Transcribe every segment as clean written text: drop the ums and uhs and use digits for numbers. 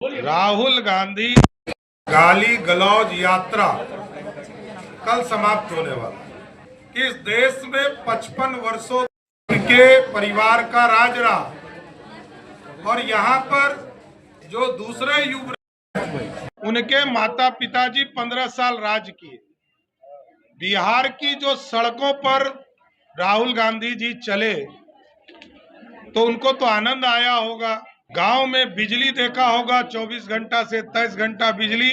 राहुल गांधी गाली गलौज यात्रा कल समाप्त होने वाला कि इस देश में 55 वर्षों के परिवार का राज रहा और यहाँ पर जो दूसरे युग उनके माता पिताजी 15 साल राज किए। बिहार की जो सड़कों पर राहुल गांधी जी चले तो उनको तो आनंद आया होगा। गांव में बिजली देखा होगा, 24 घंटा से 23 घंटा बिजली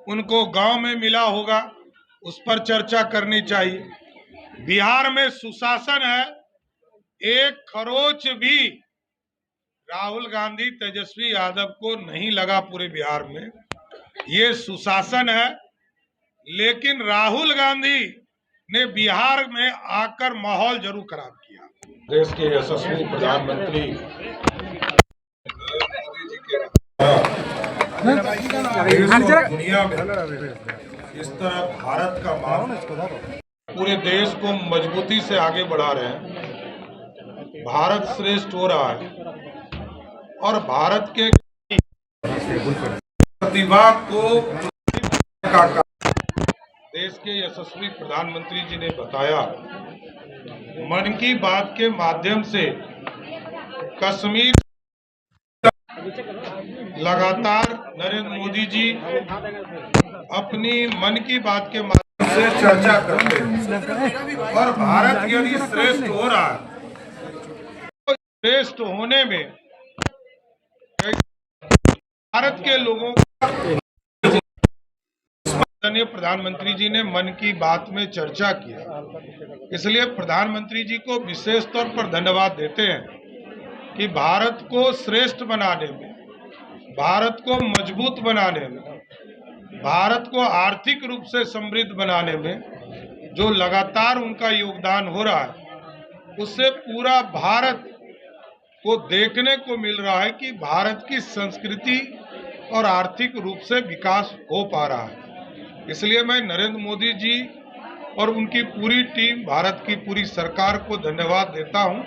उनको गांव में मिला होगा, उस पर चर्चा करनी चाहिए। बिहार में सुशासन है, एक खरोच भी राहुल गांधी तेजस्वी यादव को नहीं लगा पूरे बिहार में। ये सुशासन है, लेकिन राहुल गांधी ने बिहार में आकर माहौल जरूर खराब किया। देश के यशस्वी प्रधानमंत्री दुनिया में इस तरह भारत का मान पूरे देश को मजबूती से आगे बढ़ा रहे हैं। भारत श्रेष्ठ हो रहा है और भारत के प्रतिभा को देश के यशस्वी प्रधानमंत्री जी ने बताया। मन की बात के माध्यम से कश्मीर लगातार नरेंद्र मोदी जी अपनी मन की बात के माध्यम से चर्चा करते हैं और भारत यदि श्रेष्ठ हो रहा है तो श्रेष्ठ होने में भारत के लोगों का प्रधानमंत्री जी ने मन की बात में चर्चा किया। इसलिए प्रधानमंत्री जी को विशेष तौर पर धन्यवाद देते हैं कि भारत को श्रेष्ठ बनाने में, भारत को मजबूत बनाने में, भारत को आर्थिक रूप से समृद्ध बनाने में जो लगातार उनका योगदान हो रहा है, उससे पूरा भारत को देखने को मिल रहा है कि भारत की संस्कृति और आर्थिक रूप से विकास हो पा रहा है। इसलिए मैं नरेंद्र मोदी जी और उनकी पूरी टीम, भारत की पूरी सरकार को धन्यवाद देता हूं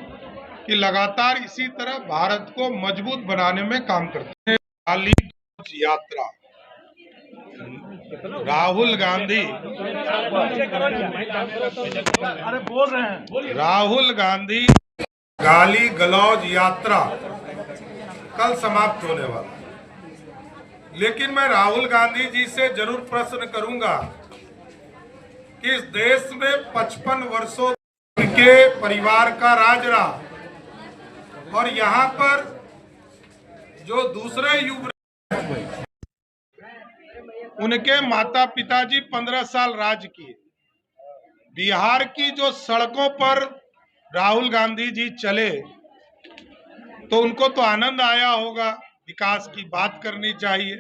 कि लगातार इसी तरह भारत को मजबूत बनाने में काम करते हैं। गाली गलौज यात्रा राहुल गांधी गाली गलौज यात्रा कल समाप्त होने वाला, लेकिन मैं राहुल गांधी जी से जरूर प्रश्न करूंगा कि इस देश में 55 वर्षों के परिवार का राज रहा और यहाँ पर जो दूसरे युग उनके माता पिताजी 15 साल राज किए। बिहार की जो सड़कों पर राहुल गांधी जी चले तो उनको तो आनंद आया होगा, विकास की बात करनी चाहिए।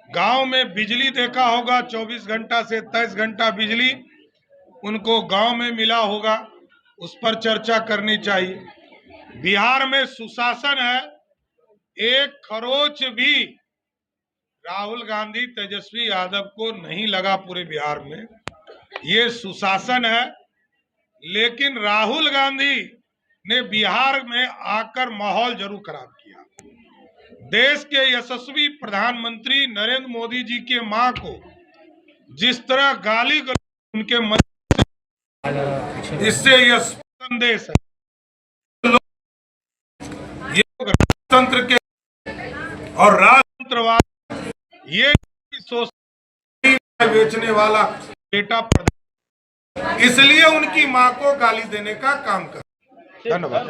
गांव में बिजली देखा होगा, 24 घंटा से 23 घंटा बिजली उनको गांव में मिला होगा, उस पर चर्चा करनी चाहिए। बिहार में सुशासन है, एक खरोच भी राहुल गांधी तेजस्वी यादव को नहीं लगा पूरे बिहार में। ये सुशासन है, लेकिन राहुल गांधी ने बिहार में आकर माहौल जरूर खराब किया। देश के यशस्वी प्रधानमंत्री नरेंद्र मोदी जी के मां को जिस तरह गाली गलौज उनके मन, इससे यह संदेश है ये लोकतंत्र के और राजतंत्रवाद ये सोच बेचने वाला बेटा प्रधान, इसलिए उनकी मां को गाली देने का काम कर। धन्यवाद।